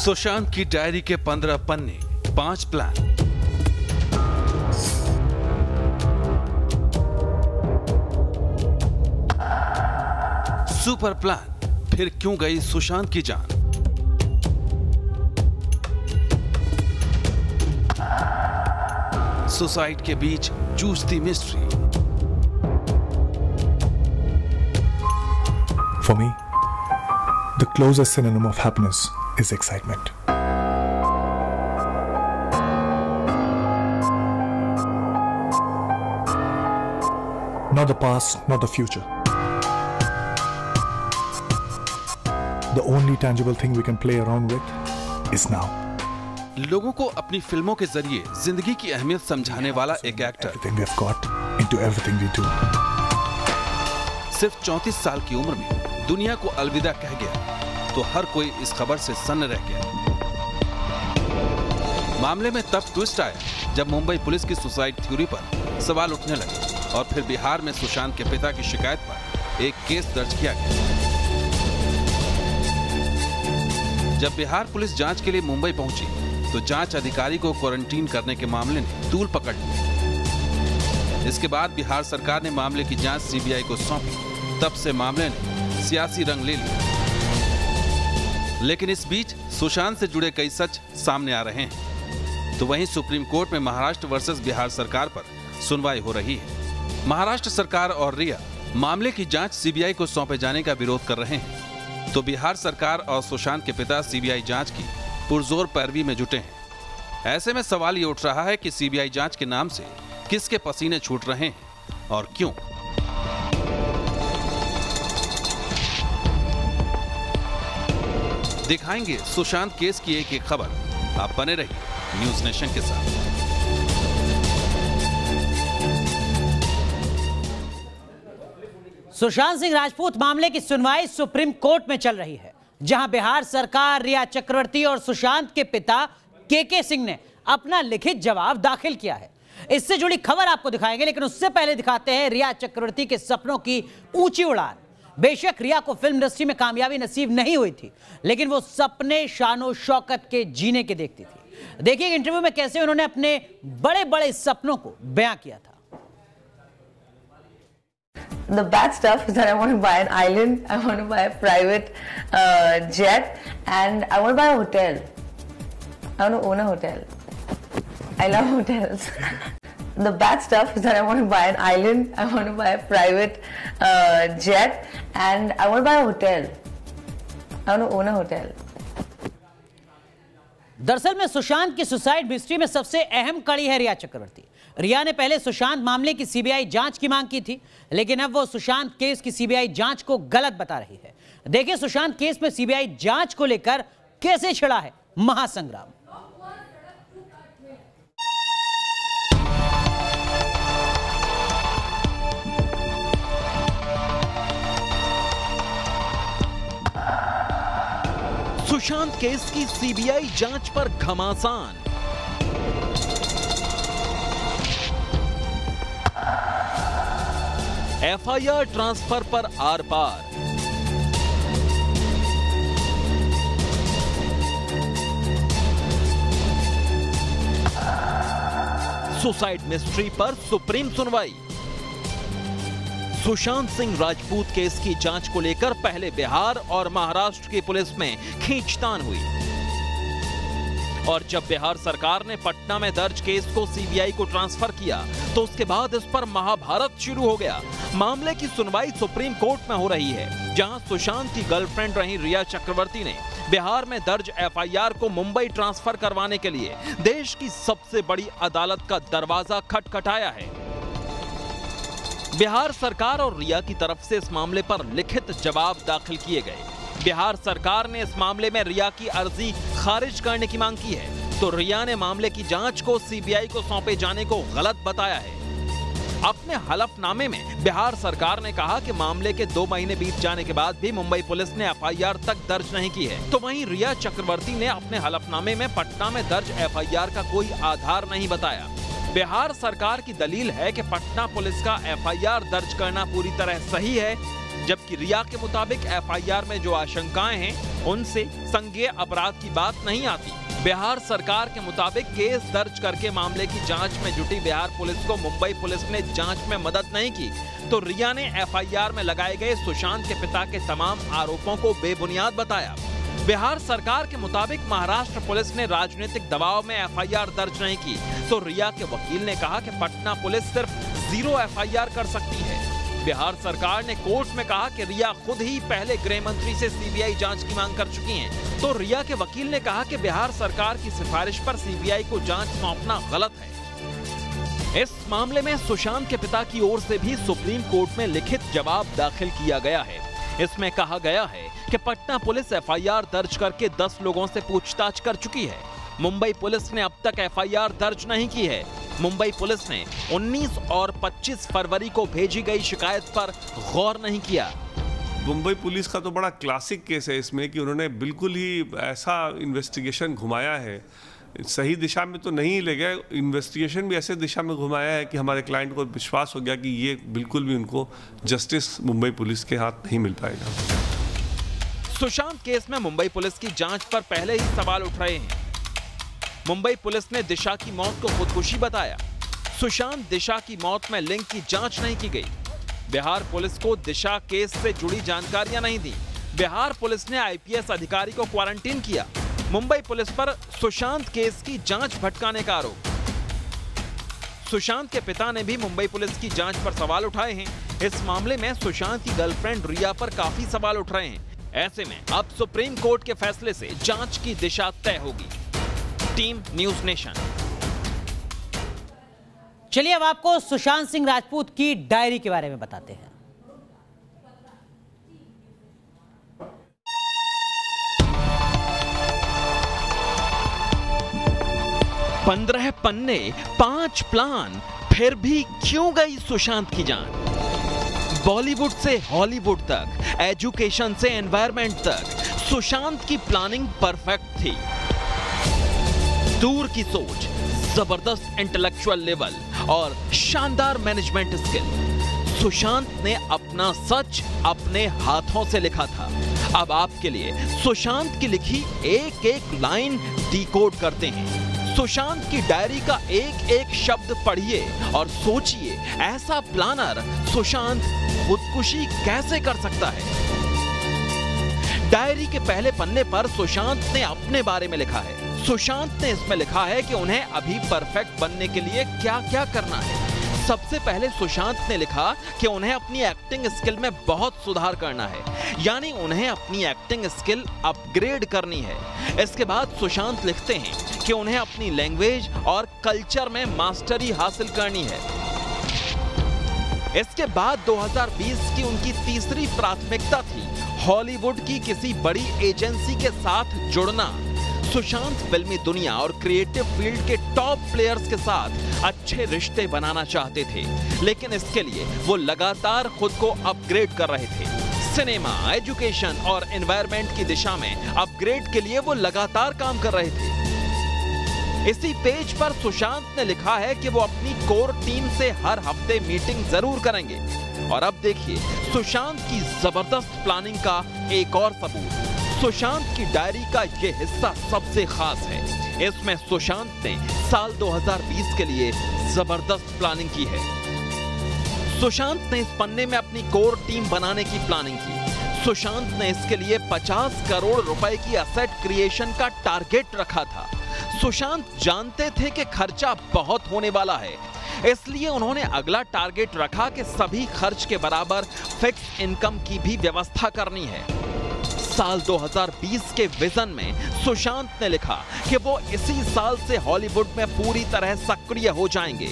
सुशांत की डायरी के 15 पन्ने, 5 प्लान। सुपर प्लान, फिर क्यों गई सुशांत की जान? सुसाइड के बीच जूझती mystery. For me, the closest synonym of happiness is excitement. Not the past, not the future. The only tangible thing we can play around with is now. लोगों को अपनी फिल्मों के जरिए जिंदगी की अहमियत समझाने वाला एक actor. Everything we've got into everything we do. सिर्फ 34 साल की उम्र में दुनिया को अलविदा कह गया तो हर कोई इस खबर से सन्न रह गया। मामले में तब ट्विस्ट आया जब मुंबई पुलिस की सुसाइड थ्योरी पर सवाल उठने लगे और फिर बिहार में सुशांत के पिता की शिकायत पर एक केस दर्ज किया गया। जब बिहार पुलिस जांच के लिए मुंबई पहुंची तो जांच अधिकारी को क्वारंटीन करने के मामले ने तूल पकड़ ली। इसके बाद बिहार सरकार ने मामले की जांच सीबीआई को सौंपी। तब से मामले ने सियासी रंग ले लिया। लेकिन इस बीच सुशांत से जुड़े कई सच सामने आ रहे हैं। तो वहीं सुप्रीम कोर्ट में महाराष्ट्र वर्सेस बिहार सरकार पर सुनवाई हो रही है। महाराष्ट्र सरकार और रिया मामले की जांच सीबीआई को सौंपे जाने का विरोध कर रहे हैं, तो बिहार सरकार और सुशांत के पिता सीबीआई जांच की पुरजोर पैरवी में जुटे हैं। ऐसे में सवाल ये उठ रहा है कि सीबीआई जांच के नाम से किसके पसीने छूट रहे हैं और क्यों? दिखाएंगे सुशांत केस की एक खबर। आप बने रहिए न्यूज नेशन के साथ। सुशांत सिंह राजपूत मामले की सुनवाई सुप्रीम कोर्ट में चल रही है, जहां बिहार सरकार, रिया चक्रवर्ती और सुशांत के पिता के सिंह ने अपना लिखित जवाब दाखिल किया है। इससे जुड़ी खबर आपको दिखाएंगे, लेकिन उससे पहले दिखाते हैं रिया चक्रवर्ती के सपनों की ऊंची उड़ान। बेशक रिया को फिल्म इंडस्ट्री में कामयाबी नसीब नहीं हुई थी, लेकिन वो सपने शानो शौकत के जीने के देखती थी। देखिए इंटरव्यू में कैसे उन्होंने अपने बड़े बड़े सपनों को बयां किया था। The bad stuff is that I want to buy an island, I want to buy a private jet, and I want to buy a hotel. I want to own a hotel. I love hotels. The bad stuff is that I want to buy an island, I want to buy a private jet, and I want to buy a hotel. I want to own a hotel. दरअसल में सुशांत की suicide mystery में सबसे अहम कड़ी है रिया चक्रवर्ती। रिया ने पहले सुशांत मामले की सीबीआई जांच की मांग की थी, लेकिन अब वो सुशांत केस की सीबीआई जांच को गलत बता रही है। देखिए सुशांत केस में सीबीआई जांच को लेकर कैसे छिड़ा है महासंग्राम। सुशांत केस की सीबीआई जांच पर घमासान। एफआईआर ट्रांसफर पर आर पार। सुसाइड मिस्ट्री पर सुप्रीम सुनवाई। सुशांत सिंह राजपूत केस की जांच को लेकर पहले बिहार और महाराष्ट्र की पुलिस में खींचतान हुई और जब बिहार सरकार ने पटना में दर्ज केस को सीबीआई को ट्रांसफर किया तो उसके बाद इस पर महाभारत शुरू हो गया। मामले की सुनवाई सुप्रीम कोर्ट में हो रही है, जहां सुशांत की गर्लफ्रेंड रही रिया चक्रवर्ती ने बिहार में दर्ज एफआईआर को मुंबई ट्रांसफर करवाने के लिए देश की सबसे बड़ी अदालत का दरवाजा खटखटाया है। बिहार सरकार और रिया की तरफ से इस मामले पर लिखित जवाब दाखिल किए गए। बिहार सरकार ने इस मामले में रिया की अर्जी खारिज करने की मांग की है, तो रिया ने मामले की जांच को सीबीआई को सौंपे जाने को गलत बताया है। अपने हलफनामे में बिहार सरकार ने कहा कि मामले के 2 महीने बीत जाने के बाद भी मुंबई पुलिस ने एफआईआर तक दर्ज नहीं की है, तो वहीं रिया चक्रवर्ती ने अपने हलफनामे में पटना में दर्ज एफआईआर का कोई आधार नहीं बताया। बिहार सरकार की दलील है कि पटना पुलिस का एफआईआर दर्ज करना पूरी तरह सही है, जबकि रिया के मुताबिक एफआईआर में जो आशंकाएं हैं उनसे संज्ञेय अपराध की बात नहीं आती। बिहार सरकार के मुताबिक केस दर्ज करके मामले की जांच में जुटी बिहार पुलिस को मुंबई पुलिस ने जांच में मदद नहीं की, तो रिया ने एफआईआर में लगाए गए सुशांत के पिता के तमाम आरोपों को बेबुनियाद बताया। बिहार सरकार के मुताबिक महाराष्ट्र पुलिस ने राजनीतिक दबाव में एफआईआर दर्ज नहीं की, तो रिया के वकील ने कहा कि पटना पुलिस सिर्फ 0 एफआईआर कर सकती है। बिहार सरकार ने कोर्ट में कहा कि रिया खुद ही पहले गृह मंत्री से सीबीआई जांच की मांग कर चुकी हैं, तो रिया के वकील ने कहा कि बिहार सरकार की सिफारिश पर सीबीआई को जांच सौंपना गलत है। इस मामले में सुशांत के पिता की ओर से भी सुप्रीम कोर्ट में लिखित जवाब दाखिल किया गया है। इसमें कहा गया है कि पटना पुलिस एफआईआर दर्ज करके 10 लोगों से पूछताछ कर चुकी है। मुंबई पुलिस ने अब तक एफआईआर दर्ज नहीं की है। मुंबई पुलिस ने 19 और 25 फरवरी को भेजी गई शिकायत पर गौर नहीं किया। मुंबई पुलिस का तो बड़ा क्लासिक केस है इसमें कि उन्होंने बिल्कुल ही ऐसा इन्वेस्टिगेशन घुमाया है, सही दिशा में तो नहीं ले गए, इन्वेस्टिगेशन भी ऐसे दिशा में घुमाया है कि हमारे क्लाइंट को विश्वास हो गया कि ये बिल्कुल भी उनको जस्टिस मुंबई पुलिस के हाथ नहीं मिल पाएगा। सुशांत केस में मुंबई पुलिस की जांच पर पहले ही सवाल उठ रहे हैं। मुंबई पुलिस ने दिशा की मौत को खुदकुशी बताया। सुशांत दिशा की मौत में लिंक की जांच नहीं की गई। बिहार पुलिस को दिशा केस से जुड़ी जानकारियां नहीं दी। बिहार पुलिस ने आईपीएस अधिकारी को क्वारंटीन किया। मुंबई पुलिस पर सुशांत केस की जांच भटकाने का आरोप। सुशांत के पिता ने भी मुंबई पुलिस की जांच पर सवाल उठाए हैं। इस मामले में सुशांत की गर्लफ्रेंड रिया पर काफी सवाल उठ रहे हैं। ऐसे में अब सुप्रीम कोर्ट के फैसले से जांच की दिशा तय होगी। Team news nation. चलिए अब आपको सुशांत सिंह राजपूत की डायरी के बारे में बताते हैं। पंद्रह पन्ने, 5 प्लान, फिर भी क्यों गई सुशांत की जान? बॉलीवुड से हॉलीवुड तक, एजुकेशन से एनवायरनमेंट तक, सुशांत की प्लानिंग परफेक्ट थी। दूर की सोच, जबरदस्त इंटेलेक्चुअल लेवल और शानदार मैनेजमेंट स्किल। सुशांत ने अपना सच अपने हाथों से लिखा था। अब आपके लिए सुशांत की लिखी एक एक लाइन डिकोड करते हैं। सुशांत की डायरी का एक एक शब्द पढ़िए और सोचिए, ऐसा प्लानर सुशांत खुदकुशी कैसे कर सकता है? डायरी के पहले पन्ने पर सुशांत ने अपने बारे में लिखा है। सुशांत ने इसमें लिखा है कि उन्हें अभी परफेक्ट बनने के लिए क्या क्या करना है। सबसे पहले सुशांत ने लिखा कि उन्हें अपनी एक्टिंग स्किल में बहुत सुधार करना है, यानी उन्हें अपनी एक्टिंग स्किल अपग्रेड करनी है। इसके बाद सुशांत लिखते हैं कि उन्हें अपनी लैंग्वेज और कल्चर में मास्टरी हासिल करनी है। इसके बाद 2020 की उनकी तीसरी प्राथमिकता थी हॉलीवुड की किसी बड़ी एजेंसी के साथ जुड़ना। सुशांत फिल्मी दुनिया और क्रिएटिव फील्ड के टॉप प्लेयर्स के साथ अच्छे रिश्ते बनाना चाहते थे, लेकिन इसके लिए वो लगातार खुद को अपग्रेड कर रहे थे। सिनेमा, एजुकेशन और एनवायरनमेंट की दिशा में अपग्रेड के लिए वो लगातार काम कर रहे थे। इसी पेज पर सुशांत ने लिखा है कि वो अपनी कोर टीम से हर हफ्ते मीटिंग जरूर करेंगे। और अब देखिए सुशांत की जबरदस्त प्लानिंग का एक और सबूत। सुशांत की डायरी का यह हिस्सा सबसे खास है। इसमें सुशांत ने साल 2020 के लिए जबरदस्त प्लानिंग की है। सुशांत ने इस पन्ने में अपनी कोर टीम बनाने की प्लानिंग की। सुशांत ने इसके लिए 50 करोड़ रुपए की एसेट क्रिएशन का टारगेट रखा था। सुशांत जानते थे कि खर्चा बहुत होने वाला है, इसलिए उन्होंने अगला टारगेट रखा कि सभी खर्च के बराबर फिक्स इनकम की भी व्यवस्था करनी है। साल 2020 के विजन में सुशांत ने लिखा कि वो इसी साल से हॉलीवुड में पूरी तरह सक्रिय हो जाएंगे।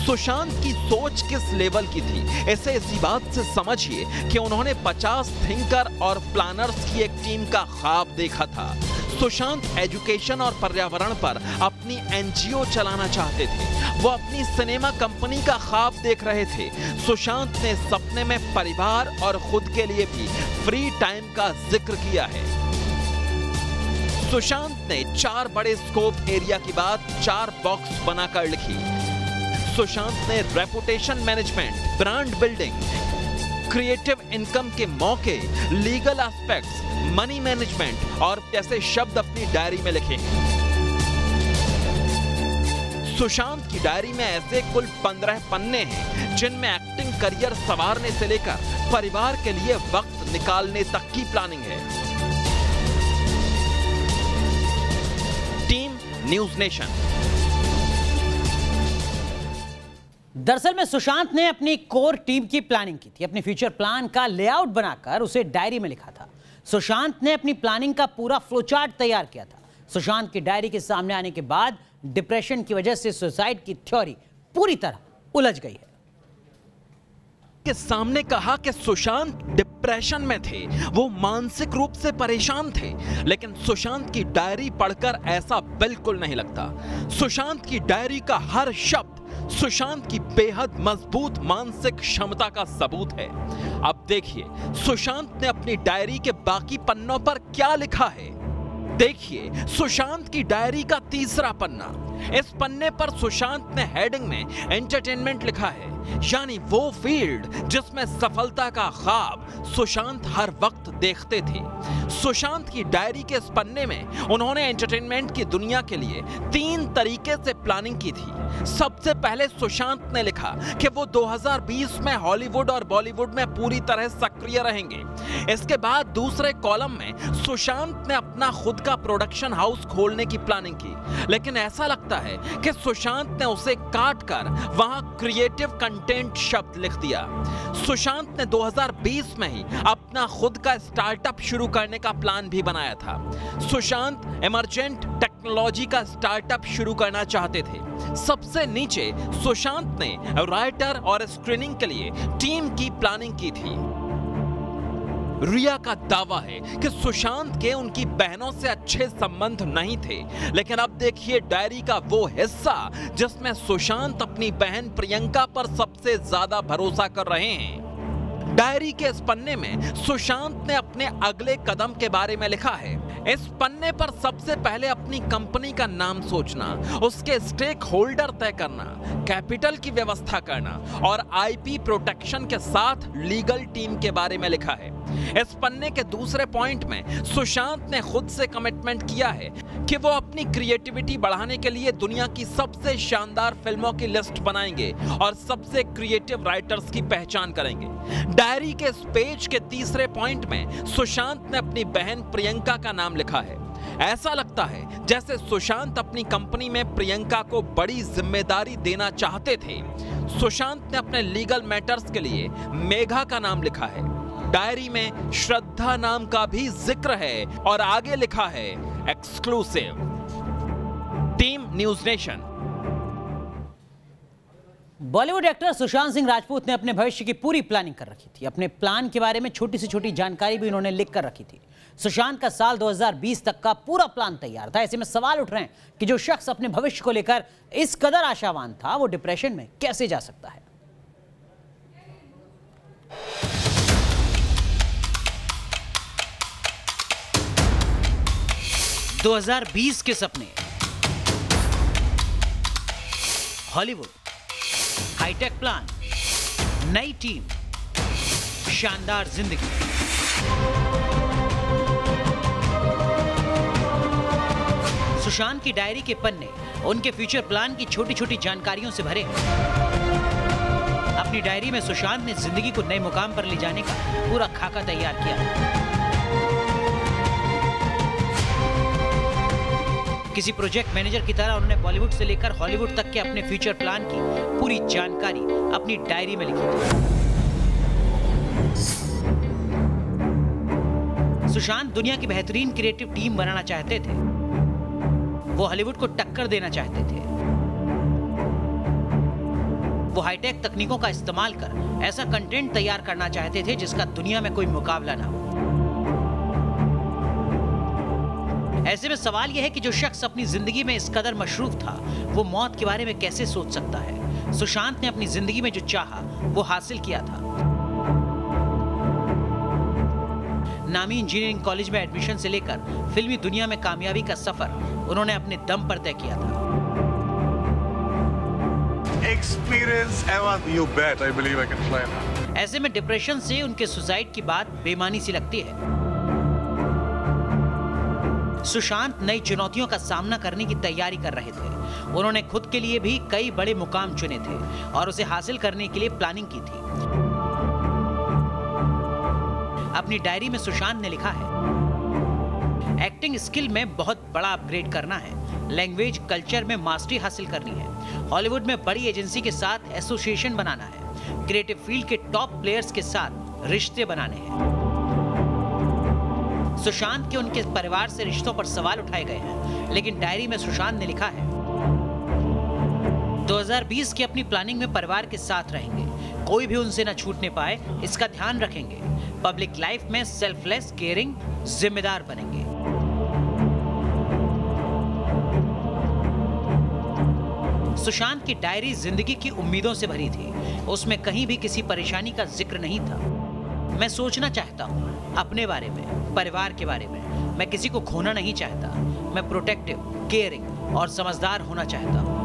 सुशांत की सोच किस लेवल की थी, इसे इसी बात से समझिए कि उन्होंने 50 थिंकर और प्लानर्स की एक टीम का ख्वाब देखा था। सुशांत एजुकेशन और पर्यावरण पर अपनी एनजीओ चलाना चाहते थे। वो अपनी सिनेमा कंपनी का ख्वाब देख रहे थे। सुशांत ने सपने में परिवार और खुद के लिए भी फ्री टाइम का जिक्र किया है। सुशांत ने 4 बड़े स्कोप एरिया की बात 4 बॉक्स बनाकर लिखी। सुशांत ने reputation management, brand building, creative income के मौके, लीगल एस्पेक्ट्स, मनी मैनेजमेंट और जैसे शब्द अपनी डायरी में लिखे हैं। सुशांत की डायरी में ऐसे कुल 15 पन्ने हैं जिनमें एक्टिंग करियर संवारने से लेकर परिवार के लिए वक्त निकालने तक की प्लानिंग है। Team news nation. दरअसल में सुशांत ने अपनी कोर टीम की प्लानिंग की थी। अपने फ्यूचर प्लान का लेआउट बनाकर उसे डायरी में लिखा था। सुशांत ने अपनी प्लानिंग का पूरा फ्लोचार्ट तैयार किया था। सुशांत की डायरी के सामने आने के बाद डिप्रेशन की वजह से सुसाइड की थ्योरी पूरी तरह उलझ गई है। के सामने कहा कि सुशांत डिप्रेशन में थे, वो मानसिक रूप से परेशान थे, लेकिन सुशांत की डायरी पढ़कर ऐसा बिल्कुल नहीं लगता। सुशांत की डायरी का हर शब्द सुशांत की बेहद मजबूत मानसिक क्षमता का सबूत है। अब देखिए सुशांत ने अपनी डायरी के बाकी पन्नों पर क्या लिखा है। देखिए सुशांत की डायरी का तीसरा पन्ना। इस पन्ने पर सुशांत ने हेडिंग में एंटरटेनमेंट लिखा है, यानी वो फील्ड जिसमें सफलता का ख्वाब सुशांत हर वक्त देखते थे। सुशांत की डायरी के इस पन्ने में उन्होंने एंटरटेनमेंट की दुनिया के लिए 3 तरीके से प्लानिंग की थी। सबसे पहले सुशांत ने लिखा कि वो 2020 में हॉलीवुड और बॉलीवुड में पूरी तरह सक्रिय रहेंगे। इसके बाद दूसरे कॉलम में सुशांत ने अपना खुद का प्रोडक्शन हाउस खोलने की प्लानिंग की, लेकिन ऐसा लगता है कि सुशांत ने उसे काट कर वहां क्रिएटिव कंटेंट शब्द लिख दिया। सुशांत ने 2020 में ही अपना खुद का स्टार्टअप शुरू करने का प्लान भी बनाया था। सुशांत इमर्जेंट टेक्नोलॉजी का स्टार्टअप शुरू करना चाहते थे। सबसे नीचे सुशांत ने राइटर और स्क्रीनिंग के लिए टीम की प्लानिंग की थी। रिया का दावा है कि सुशांत के उनकी बहनों से अच्छे संबंध नहीं थे, लेकिन अब देखिए डायरी का वो हिस्सा जिसमें सुशांत अपनी बहन प्रियंका पर सबसे ज्यादा भरोसा कर रहे हैं। डायरी के इस पन्ने में सुशांत ने अपने अगले कदम के बारे में लिखा है। इस पन्ने पर सबसे पहले अपनी कंपनी का नाम सोचना, उसके स्टेक होल्डर तय करना, कैपिटल की व्यवस्था करना और आईपी प्रोटेक्शन के साथ लीगल टीम के बारे में लिखा है। इस पन्ने के दूसरे पॉइंट में सुशांत ने खुद से कमिटमेंट किया है कि वो अपनी क्रिएटिविटी बढ़ाने के लिए दुनिया की सबसे शानदार फिल्मों की लिस्ट बनाएंगे और सबसे क्रिएटिव राइटर्स की पहचान करेंगे। डायरी के इस पेज के तीसरे पॉइंट में सुशांत ने अपनी बहन प्रियंका का नाम लिखा है। ऐसा लगता है जैसे सुशांत अपनी कंपनी में प्रियंका को बड़ी जिम्मेदारी देना चाहते थे। सुशांत ने अपने लीगल मैटर्स के लिए मेघा का नाम लिखा है। डायरी में श्रद्धा नाम का भी जिक्र है और आगे लिखा है exclusive. Team news nation. Bollywood actor Sushant Singh Rajput ने अपने भविष्य की पूरी प्लानिंग कर रखी थी। अपने प्लान के बारे में छोटी से छोटी जानकारी भी उन्होंने लिख कर रखी थी। सुशांत का साल 2020 तक का पूरा प्लान तैयार था। ऐसे में सवाल उठ रहे हैं कि जो शख्स अपने भविष्य को लेकर इस कदर आशावान था, वो डिप्रेशन में कैसे जा सकता है। 2020 के सपने, हॉलीवुड, हाईटेक प्लान, नई टीम, शानदार जिंदगी। सुशांत की डायरी के पन्ने उनके फ्यूचर प्लान की छोटी छोटी जानकारियों से भरे हैं। अपनी डायरी में सुशांत ने जिंदगी को नए मुकाम पर ले जाने का पूरा खाका तैयार किया। किसी प्रोजेक्ट मैनेजर की तरह उन्होंने बॉलीवुड से लेकर हॉलीवुड तक के अपने फ्यूचर प्लान की पूरी जानकारी अपनी डायरी में लिखी थी। सुशांत दुनिया की बेहतरीन क्रिएटिव टीम बनाना चाहते थे। वो हॉलीवुड को टक्कर देना चाहते थे। वो हाईटेक तकनीकों का इस्तेमाल कर ऐसा कंटेंट तैयार करना चाहते थे जिसका दुनिया में कोई मुकाबला ना हो। ऐसे में सवाल यह है कि जो शख्स अपनी जिंदगी में इस कदर मशरूफ था, वो मौत के बारे में कैसे सोच सकता है। सुशांत ने अपनी जिंदगी में जो चाहा वो हासिल किया था। नामी इंजीनियरिंग कॉलेज में एडमिशन से लेकर फिल्मी दुनिया में कामयाबी का सफर उन्होंने अपने दम पर तय किया था। Experience ever? You bet. I believe I can fly now. ऐसे में डिप्रेशन से उनके सुसाइड की बात बेमानी सी लगती है। सुशांत नई चुनौतियों का सामना करने की तैयारी कर रहे थे। उन्होंने खुद के लिए भी कई बड़े मुकाम चुने थे और उसे हासिल करने के लिए प्लानिंग की थी। अपनी डायरी में सुशांत ने लिखा है, एक्टिंग स्किल में बहुत बड़ा अपग्रेड करना है, लैंग्वेज कल्चर में मास्टरी हासिल करनी है, हॉलीवुड में बड़ी एजेंसी के साथ एसोसिएशन बनाना है, क्रिएटिव फील्ड के टॉप प्लेयर्स के साथ रिश्ते बनाने हैं। सुशांत के उनके परिवार से रिश्तों पर सवाल उठाए गए हैं, लेकिन डायरी में सुशांत ने लिखा है, 2020 की अपनी प्लानिंग में परिवार के साथ रहेंगे, कोई भी उनसे न छूटने पाए इसका ध्यान रखेंगे, पब्लिक लाइफ में सेल्फलेस, केयरिंग, जिम्मेदार बनेंगे। सुशांत की डायरी जिंदगी की उम्मीदों से भरी थी। उसमें कहीं भी किसी परेशानी का जिक्र नहीं था। मैं सोचना चाहता हूँ अपने बारे में, परिवार के बारे में। मैं किसी को खोना नहीं चाहता। मैं प्रोटेक्टिव, केयरिंग और समझदार होना चाहता हूँ।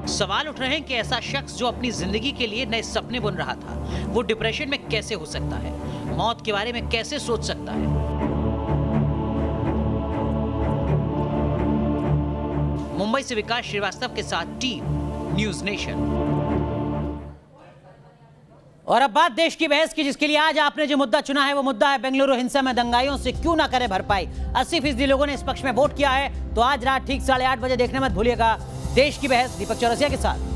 सवाल उठ रहे हैं कि ऐसा शख्स जो अपनी जिंदगी के लिए नए सपने बुन रहा था, वो डिप्रेशन में कैसे हो सकता है, मौत के बारे में कैसे सोच सकता है। मुंबई से विकास श्रीवास्तव के साथ टीम न्यूज नेशन। और अब बात देश की बहस की, जिसके लिए आज आपने जो मुद्दा चुना है वो मुद्दा है बेंगलुरु हिंसा में दंगाइयों से क्यों ना करें भरपाई। 80% लोगों ने इस पक्ष में वोट किया है। तो आज रात ठीक 8:30 बजे देखने मत भूलिएगा देश की बहस दीपक चौरसिया के साथ।